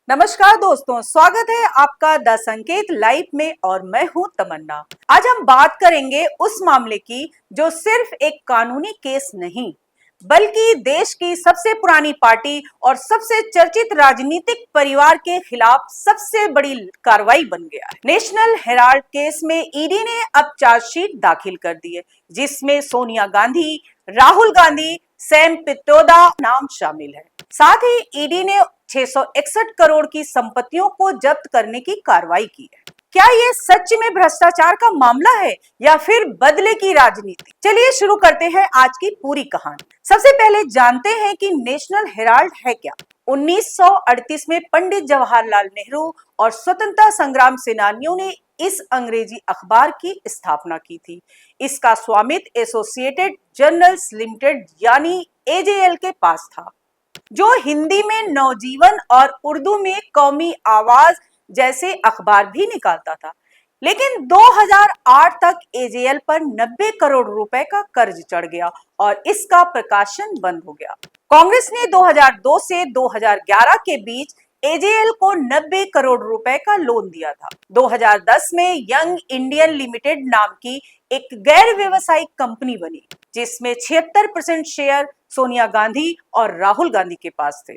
नमस्कार दोस्तों, स्वागत है आपका द संकेत लाइव में और मैं हूं तमन्ना। आज हम बात करेंगे उस मामले की जो सिर्फ एक कानूनी केस नहीं बल्कि देश की सबसे पुरानी पार्टी और सबसे चर्चित राजनीतिक परिवार के खिलाफ सबसे बड़ी कार्रवाई बन गया है। नेशनल हेराल्ड केस में ईडी ने अब चार्जशीट दाखिल कर दी है, जिसमें सोनिया गांधी, राहुल गांधी, सैम पित्रोदा नाम शामिल है। साथ ही ईडी ने 661 करोड़ की संपत्तियों को जब्त करने की कार्रवाई की है। क्या ये सच में भ्रष्टाचार का मामला है या फिर बदले की राजनीति? चलिए शुरू करते हैं आज की पूरी कहानी। सबसे पहले जानते हैं कि नेशनल हेराल्ड है क्या। 1938 में पंडित जवाहरलाल नेहरू और स्वतंत्रता संग्राम सेनानियों ने इस अंग्रेजी अखबार की स्थापना की थी। इसका स्वामित्व एसोसिएटेड जर्नल्स लिमिटेड यानी एजेएल के पास था, जो हिंदी में नवजीवन और उर्दू में कौमी आवाज जैसे अखबार भी निकालता था। लेकिन 2008 तक एजेएल पर 90 करोड़ रुपए का कर्ज चढ़ गया और इसका प्रकाशन बंद हो गया। कांग्रेस ने 2002 से 2011 के बीच एजेएल को 90 करोड़ रुपए का लोन दिया था। 2010 में यंग इंडियन लिमिटेड नाम की एक गैर व्यवसायिक कंपनी बनी, जिसमें 76% शेयर सोनिया गांधी और राहुल गांधी के पास थे।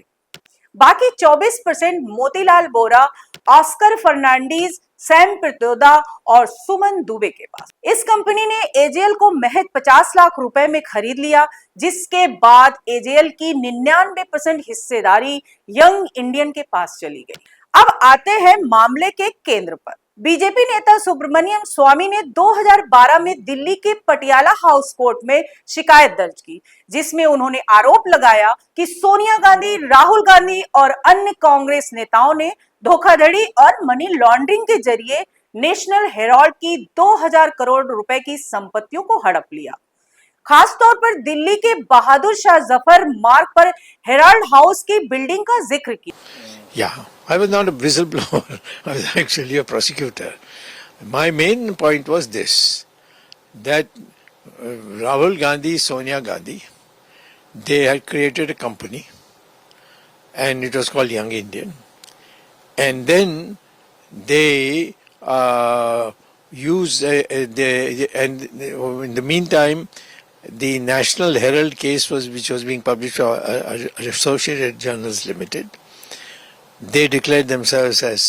बाकी 24% मोतीलाल वोरा, ऑस्कर फर्नांडीज, सैम पित्रोदा और सुमन दुबे के पास। इस कंपनी ने एजेएल को महज 50 लाख रुपए में खरीद लिया, जिसके बाद एजेएल की 99% हिस्सेदारी यंग इंडियन के पास चली गई। अब आते हैं मामले के केंद्र पर। बीजेपी नेता सुब्रमण्यम स्वामी ने 2012 में दिल्ली के पटियाला हाउस कोर्ट में शिकायत दर्ज की, जिसमें उन्होंने आरोप लगाया कि सोनिया गांधी, राहुल गांधी और अन्य कांग्रेस नेताओं ने धोखाधड़ी और मनी लॉन्ड्रिंग के जरिए नेशनल हेराल्ड की 2000 करोड़ रुपए की संपत्तियों को हड़प लिया। खासतौर पर दिल्ली के बहादुर शाह जफर मार्ग पर हेराल्ड हाउस की बिल्डिंग का जिक्र किया। Yeah, I was not a whistleblower. I was actually a prosecutor. My main point was this, that Rahul Gandhi, Sonia Gandhi, they had created a company and it was called Young Indian. And then they and in the meantime, the National Herald case which was being published by Associated Journals Limited. They declared themselves as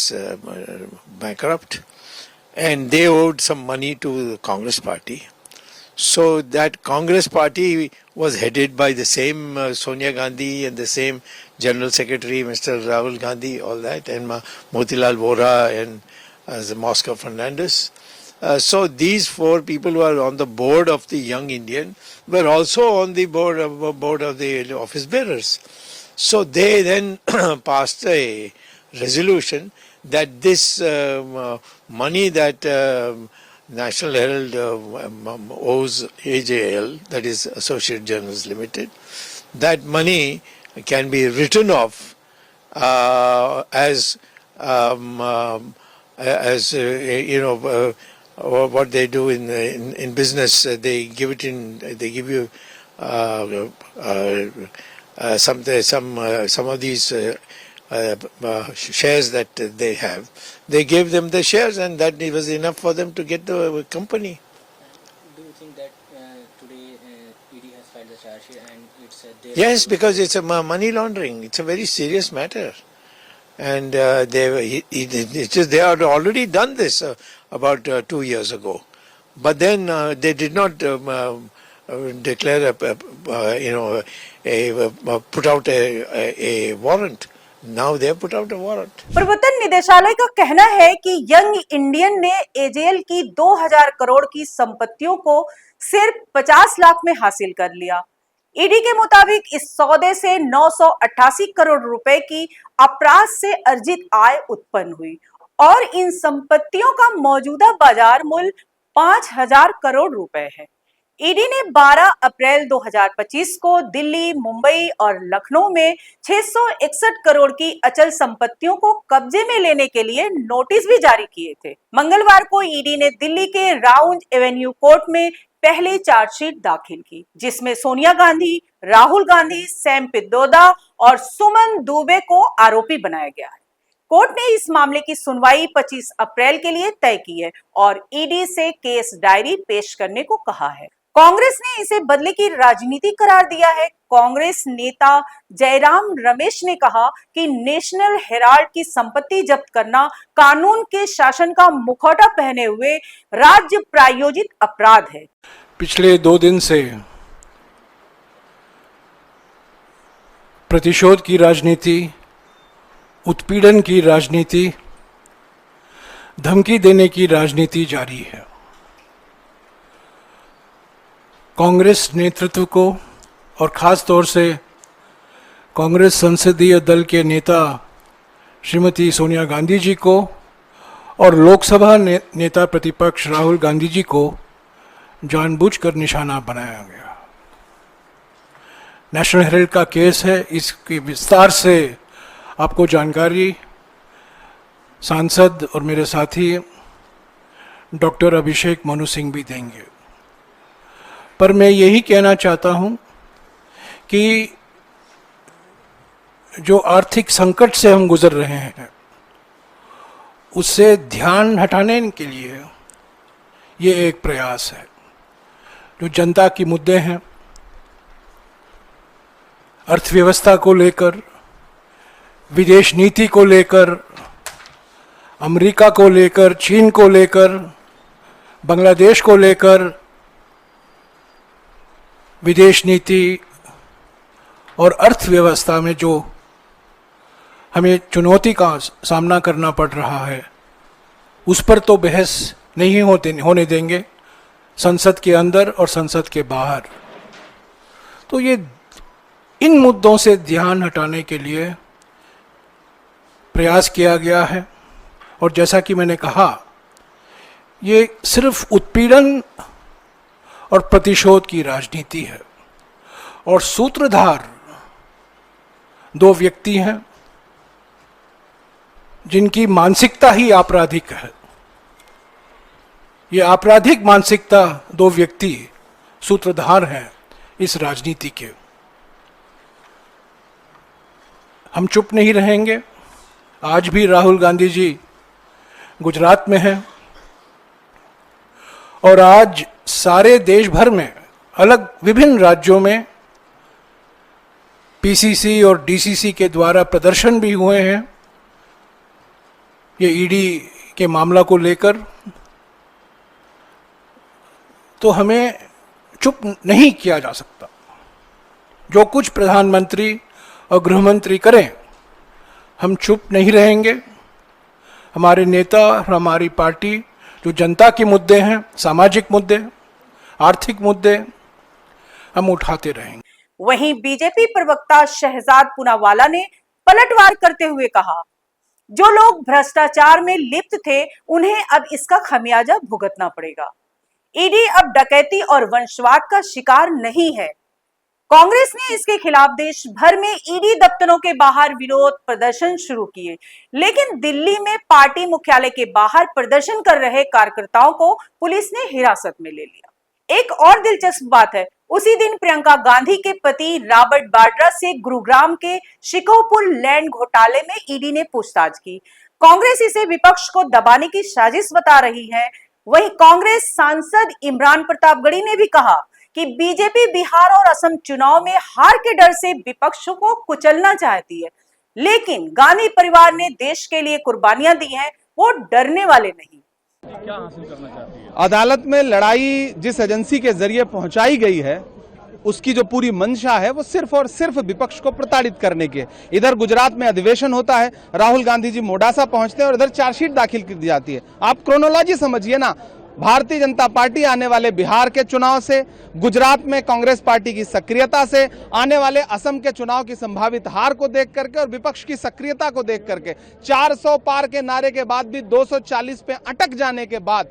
bankrupt and they owed some money to the Congress party. So that Congress party was headed by the same Sonia Gandhi and the same General Secretary Mr. Rahul Gandhi, all that, and Motilal Vora and Oscar Fernandez. So these four people who are on the board of the Young Indian were also on the board of the office bearers. So they then passed a resolution that this money that National Herald owes AJL, that is Associated Journals Limited, that money can be written off as what they do in business. They give it in. They give you some of these shares that they have. They gave them the shares, and that was enough for them to get the company. Do you think that today ED has filed the charge sheet and it's Yes, because it's a money laundering. It's a very serious matter, and they had already done this about 2 years ago, but then they did not declare put out a warrant. Now they have put out a warrant. प्रवर्तन निदेशालय का कहना है कि young Indian ने AJL की 2000 करोड़ की संपत्तियों को सिर्फ 50 लाख में हासिल कर लिया। ईडी के मुताबिक इस सौदे से 988 करोड़ रुपए की अपराध से अर्जित आय उत्पन्न हुई और इन संपत्तियों का मौजूदा बाजार मूल्य 5000 करोड़ रुपए है। ईडी ने 12 अप्रैल 2025 को दिल्ली, मुंबई और लखनऊ में 661 करोड़ की अचल संपत्तियों को कब्जे में लेने के लिए नोटिस भी जारी किए थे। मंगलवार को ईडी ने दिल्ली के राउंड एवेन्यू कोर्ट में पहली चार्जशीट दाखिल की, जिसमें सोनिया गांधी, राहुल गांधी, सैम पित्रोदा और सुमन दुबे को आरोपी बनाया गया है। कोर्ट ने इस मामले की सुनवाई 25 अप्रैल के लिए तय की है और ईडी से केस डायरी पेश करने को कहा है। कांग्रेस ने इसे बदले की राजनीति करार दिया है। कांग्रेस नेता जयराम रमेश ने कहा कि नेशनल हेराल्ड की संपत्ति जब्त करना कानून के शासन का मुखौटा पहने हुए राज्य प्रायोजित अपराध है। पिछले 2 दिन से प्रतिशोध की राजनीति, उत्पीड़न की राजनीति, धमकी देने की राजनीति जारी है। कांग्रेस नेतृत्व को और खास तौर से कांग्रेस संसदीय दल के नेता श्रीमती सोनिया गांधी जी को और लोकसभा नेता प्रतिपक्ष राहुल गांधी जी को जानबूझकर निशाना बनाया गया। नेशनल हेराल्ड का केस है, इसकी विस्तार से आपको जानकारी सांसद और मेरे साथी डॉक्टर अभिषेक मनु सिंह भी देंगे। पर मैं यही कहना चाहता हूं कि जो आर्थिक संकट से हम गुजर रहे हैं उससे ध्यान हटाने के लिए ये एक प्रयास है। जो जनता की मुद्दे हैं, अर्थव्यवस्था को लेकर, विदेश नीति को लेकर, अमेरिका को लेकर, चीन को लेकर, बांग्लादेश को लेकर, विदेश नीति और अर्थव्यवस्था में जो हमें चुनौती का सामना करना पड़ रहा है उस पर तो बहस नहीं होने देंगे, संसद के अंदर और संसद के बाहर। तो ये इन मुद्दों से ध्यान हटाने के लिए प्रयास किया गया है। और जैसा कि मैंने कहा, ये सिर्फ उत्पीड़न और प्रतिशोध की राजनीति है और सूत्रधार 2 व्यक्ति हैं जिनकी मानसिकता ही आपराधिक है। ये आपराधिक मानसिकता 2 व्यक्ति सूत्रधार हैं इस राजनीति के। हम चुप नहीं रहेंगे। आज भी राहुल गांधी जी गुजरात में हैं और आज सारे देश भर में अलग विभिन्न राज्यों में पीसीसी और डीसीसी के द्वारा प्रदर्शन भी हुए हैं ये ईडी के मामला को लेकर। तो हमें चुप नहीं किया जा सकता। जो कुछ प्रधानमंत्री और गृहमंत्री करें, हम चुप नहीं रहेंगे। हमारे नेता और हमारी पार्टी जो जनता के मुद्दे हैं, सामाजिक मुद्दे, आर्थिक मुद्दे, हम उठाते रहेंगे। वहीं बीजेपी प्रवक्ता शहजाद पूनावाला ने पलटवार करते हुए कहा, जो लोग भ्रष्टाचार में लिप्त थे उन्हें अब इसका खमियाजा भुगतना पड़ेगा। ईडी अब डकैती और वंशवाद का शिकार नहीं है। कांग्रेस ने इसके खिलाफ देश भर में ईडी दफ्तरों के बाहर विरोध प्रदर्शन शुरू किए, लेकिन दिल्ली में पार्टी मुख्यालय के बाहर प्रदर्शन कर रहे कार्यकर्ताओं को पुलिस ने हिरासत में ले लिया। एक और दिलचस्प बात है, उसी दिन प्रियंका गांधी के पति रॉबर्ट वाड्रा से गुरुग्राम के शिकोहपुर लैंड घोटाले में ईडी ने पूछताछ की। कांग्रेस इसे विपक्ष को दबाने की साजिश बता रही है। वहीं कांग्रेस सांसद इमरान प्रतापगढ़ी ने भी कहा कि बीजेपी बिहार और असम चुनाव में हार के डर से विपक्ष को कुचलना चाहती है, लेकिन गांधी परिवार ने देश के लिए कुर्बानियां दी हैं, वो डरने वाले नहीं। क्या हासिल करना चाहती है? अदालत में लड़ाई जिस एजेंसी के जरिए पहुंचाई गई है उसकी जो पूरी मंशा है वो सिर्फ और सिर्फ विपक्ष को प्रताड़ित करने की है। इधर गुजरात में अधिवेशन होता है, राहुल गांधी जी मोडासा पहुंचते हैं और इधर चार्जशीट दाखिल कर दी जाती है। आप क्रोनोलॉजी समझिए ना। भारतीय जनता पार्टी आने वाले बिहार के चुनाव से, गुजरात में कांग्रेस पार्टी की सक्रियता से, आने वाले असम के चुनाव की संभावित हार को देख करके और विपक्ष की सक्रियता को देख करके, 400 पार के नारे के बाद भी 240 पे अटक जाने के बाद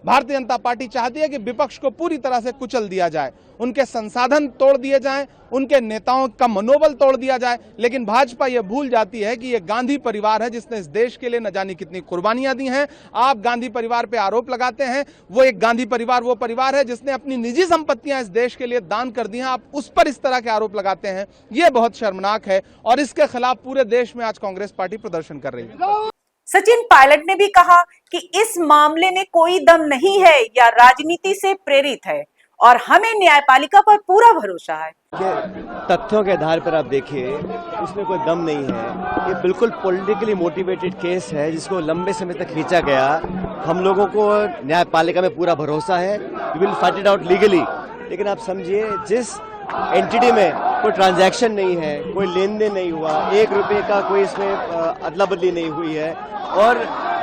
भारतीय जनता पार्टी चाहती है कि विपक्ष को पूरी तरह से कुचल दिया जाए, उनके संसाधन तोड़ दिए जाएं, उनके नेताओं का मनोबल तोड़ दिया जाए। लेकिन भाजपा ये भूल जाती है कि ये गांधी परिवार है जिसने इस देश के लिए न जाने कितनी कुर्बानियां दी हैं। आप गांधी परिवार पे आरोप लगाते हैं, वो एक गांधी परिवार वो परिवार है जिसने अपनी निजी संपत्तियां इस देश के लिए दान कर दी हैं। आप उस पर इस तरह के आरोप लगाते हैं, ये बहुत शर्मनाक है और इसके खिलाफ पूरे देश में आज कांग्रेस पार्टी प्रदर्शन कर रही है। सचिन पायलट ने भी कहा कि इस मामले में कोई दम नहीं है या राजनीति से प्रेरित है और हमें न्यायपालिका पर पूरा भरोसा है। तथ्यों के आधार पर आप देखिए, उसमें कोई दम नहीं है। ये बिल्कुल पॉलिटिकली मोटिवेटेड केस है जिसको लंबे समय तक खींचा गया। हम लोगों को न्यायपालिका में पूरा भरोसा है, we will fight it out legally. लेकिन आप समझिए, जिस एंटिटी में कोई ट्रांजैक्शन नहीं है, कोई लेन देन नहीं हुआ, 1 रुपए का कोई इसमें अदला बदली नहीं हुई है और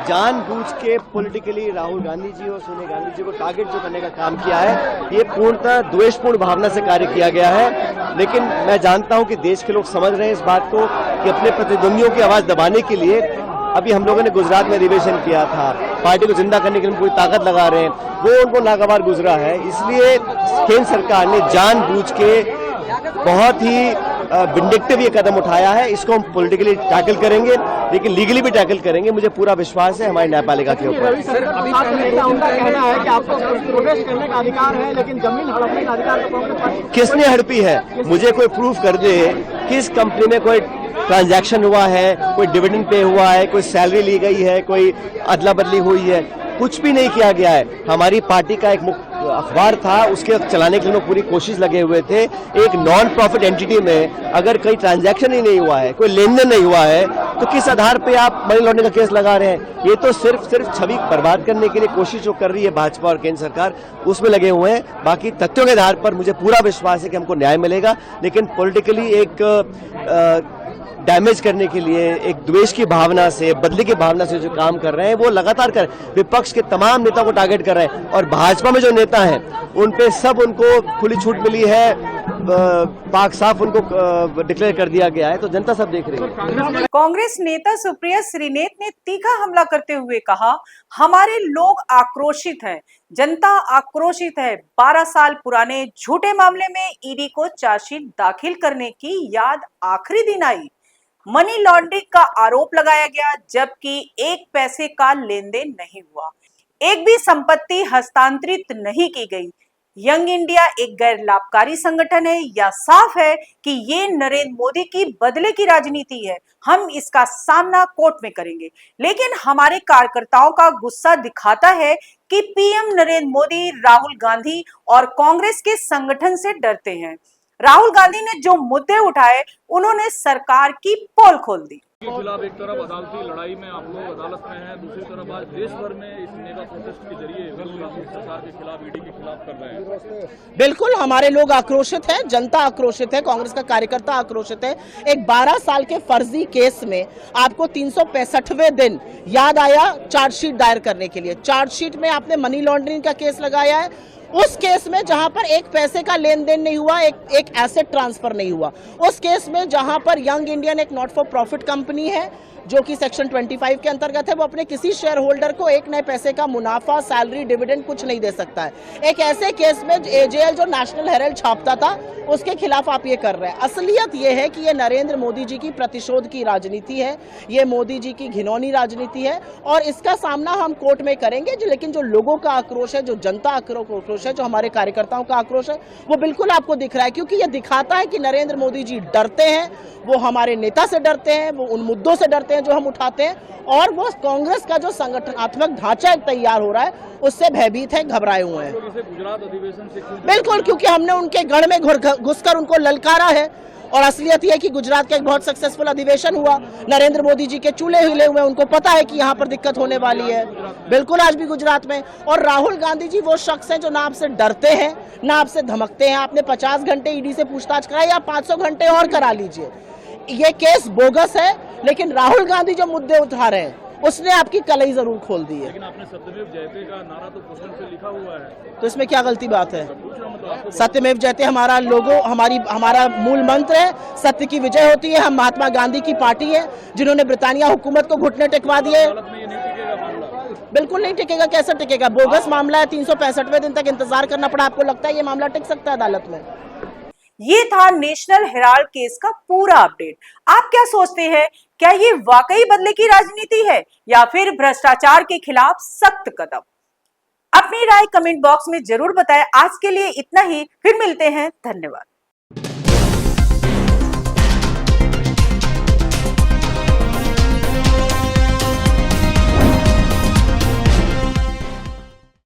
जानबूझ के पॉलिटिकली राहुल गांधी जी और सोनिया गांधी जी को टारगेट जो करने का काम किया है, ये पूर्णतः द्वेषपूर्ण भावना से कार्य किया गया है। लेकिन मैं जानता हूं कि देश के लोग समझ रहे हैं इस बात को कि अपने प्रतिद्वंदियों की आवाज दबाने के लिए अभी हम लोगों ने गुजरात में अधिवेशन किया था, पार्टी को जिंदा करने के लिए पूरी ताकत लगा रहे हैं, वो उनको नागवार गुजरा है। इसलिए केंद्र सरकार ने जानबूझ के बहुत ही विंडिक्टिव ये कदम उठाया है। इसको हम पॉलिटिकली टैकल करेंगे, लेकिन लीगली भी टैकल करेंगे। मुझे पूरा विश्वास है हमारी न्यायपालिका के ऊपर। उनका कहना है कि आपको प्रवेश करने का अधिकार है, लेकिन जमीन हड़पने का अधिकार किसने हड़पी है? मुझे कोई प्रूफ कर दे किस कंपनी में कोई ट्रांजैक्शन हुआ है, कोई डिविडेंड पे हुआ है, कोई सैलरी ली गई है, कोई अदला बदली हुई है। कुछ भी नहीं किया गया है। हमारी पार्टी का एक अखबार था, उसके चलाने के लिए लोग पूरी कोशिश लगे हुए थे। एक नॉन प्रॉफिट एंटिटी में अगर कोई ट्रांजैक्शन ही नहीं हुआ है, कोई लेन देन नहीं हुआ है, तो किस आधार पे आप मनी लॉन्ड्रिंग का केस लगा रहे हैं? ये तो सिर्फ छवि बर्बाद करने के लिए कोशिश जो कर रही है भाजपा और केंद्र सरकार, उसमें लगे हुए हैं। बाकी तथ्यों के आधार पर मुझे पूरा विश्वास है कि हमको न्याय मिलेगा, लेकिन पॉलिटिकली एक डैमेज करने के लिए, एक द्वेष की भावना से, बदले की भावना से जो काम कर रहे हैं वो लगातार कर, विपक्ष के तमाम नेताओं को टारगेट कर रहे हैं। और भाजपा में जो नेता हैं उन पे सब उनको खुली छूट मिली है, पाक साफ उनको डिक्लेयर कर दिया गया है, तो जनता सब देख रही है। कांग्रेस नेता सुप्रिया श्रीनेत ने तीखा हमला करते हुए कहा, हमारे लोग आक्रोशित हैं, जनता आक्रोशित है। 12 साल पुराने झूठे मामले में ईडी को चार्जशीट दाखिल करने की याद आखिरी दिन आई। मनी लॉन्ड्रिंग का आरोप लगाया गया, जबकि 1 पैसे का लेन देन नहीं हुआ, एक भी संपत्ति हस्तांतरित नहीं की गई। यंग इंडिया एक गैर लाभकारी संगठन है, या साफ है कि ये नरेंद्र मोदी की बदले की राजनीति है। हम इसका सामना कोर्ट में करेंगे, लेकिन हमारे कार्यकर्ताओं का गुस्सा दिखाता है कि पीएम नरेंद्र मोदी राहुल गांधी और कांग्रेस के संगठन से डरते हैं। राहुल गांधी ने जो मुद्दे उठाए, उन्होंने सरकार की पोल खोल दी। के खिलाफ एक तरफ अदालती लड़ाई में आप लोग अदालत में हैं, दूसरी तरफ आज देश भर में इस मेगा प्रोटेस्ट के जरिए सरकार के खिलाफ, ईडी के खिलाफ कर रहे हैं। बिल्कुल, हमारे लोग आक्रोशित है, जनता आक्रोशित है, कांग्रेस का कार्यकर्ता आक्रोशित है। एक 12 साल के फर्जी केस में आपको 365वें दिन याद आया चार्जशीट दायर करने के लिए। चार्जशीट में आपने मनी लॉन्ड्रिंग का केस लगाया है, उस केस में जहां पर 1 पैसे का लेन देन नहीं हुआ, एक एसेट ट्रांसफर नहीं हुआ। उस केस में जहां पर यंग इंडियन एक नॉट फॉर प्रॉफिट कंपनी है जो कि सेक्शन 25 के अंतर्गत है, वो अपने किसी शेयर होल्डर को 1 नए पैसे का मुनाफा, सैलरी, डिविडेंड कुछ नहीं दे सकता है। एक ऐसे केस में एजेएल जो नेशनल हेराल्ड छापता था, उसके खिलाफ आप ये कर रहे हैं। असलियत ये है कि ये नरेंद्र मोदी जी की प्रतिशोध की राजनीति है, ये मोदी जी की घिनौनी राजनीति है और इसका सामना हम कोर्ट में करेंगे। लेकिन जो लोगों का आक्रोश है, जो जनता आक्रोश है, जो हमारे कार्यकर्ताओं का आक्रोश है, वो बिल्कुल आपको दिख रहा है, क्योंकि ये दिखाता है कि नरेंद्र मोदी जी डरते हैं, वो हमारे नेता से डरते हैं, वो उन मुद्दों से डरते हैं जो हम उठाते हैं, और वो कांग्रेस का जो संगठनात्मक ढांचा तैयार हो रहा है उससे भयभीत है, घबराए हुए हैं। गुजरात अधिवेशन से बिल्कुल, क्योंकि हमने उनके गढ़ में घुसकर उनको ललकारा है। और असलियत यह है कि गुजरात का एक बहुत सक्सेसफुल अधिवेशन हुआ, नरेंद्र मोदी जी के चूल्हे हिले हुए, उनको पता है कि यहाँ पर दिक्कत होने वाली है। बिल्कुल, आज भी गुजरात में। और राहुल गांधी जी वो शख्स हैं जो ना आपसे डरते हैं, ना आपसे धमकते हैं। आपने 50 घंटे ईडी से पूछताछ कराई, या 500 घंटे और करा लीजिए। ये केस बोगस है, लेकिन राहुल गांधी जो मुद्दे उठा रहे हैं उसने आपकी कलई जरूर खोल दी है। लेकिन आपने सत्यमेव जयते का नारा तो पोस्टर पे लिखा हुआ है, तो इसमें क्या गलती बात है? सत्यमेव जयते हमारा लोगो, हमारा मूल मंत्र है। सत्य की विजय होती है। हम महात्मा गांधी की पार्टी है, जिन्होंने ब्रिटानिया हुकूमत को घुटने टेकवा दिए। अदालत में ये नहीं टिकेगा मामला। बिल्कुल नहीं टिकेगा। कैसे टिकेगा? बोगस मामला है, 365वें दिन तक इंतजार करना पड़ा। आपको लगता है ये मामला टिक सकता है अदालत में? ये था नेशनल हेराल्ड केस का पूरा अपडेट। आप क्या सोचते हैं? क्या ये वाकई बदले की राजनीति है या फिर भ्रष्टाचार के खिलाफ सख्त कदम? अपनी राय कमेंट बॉक्स में जरूर बताएं। आज के लिए इतना ही, फिर मिलते हैं। धन्यवाद।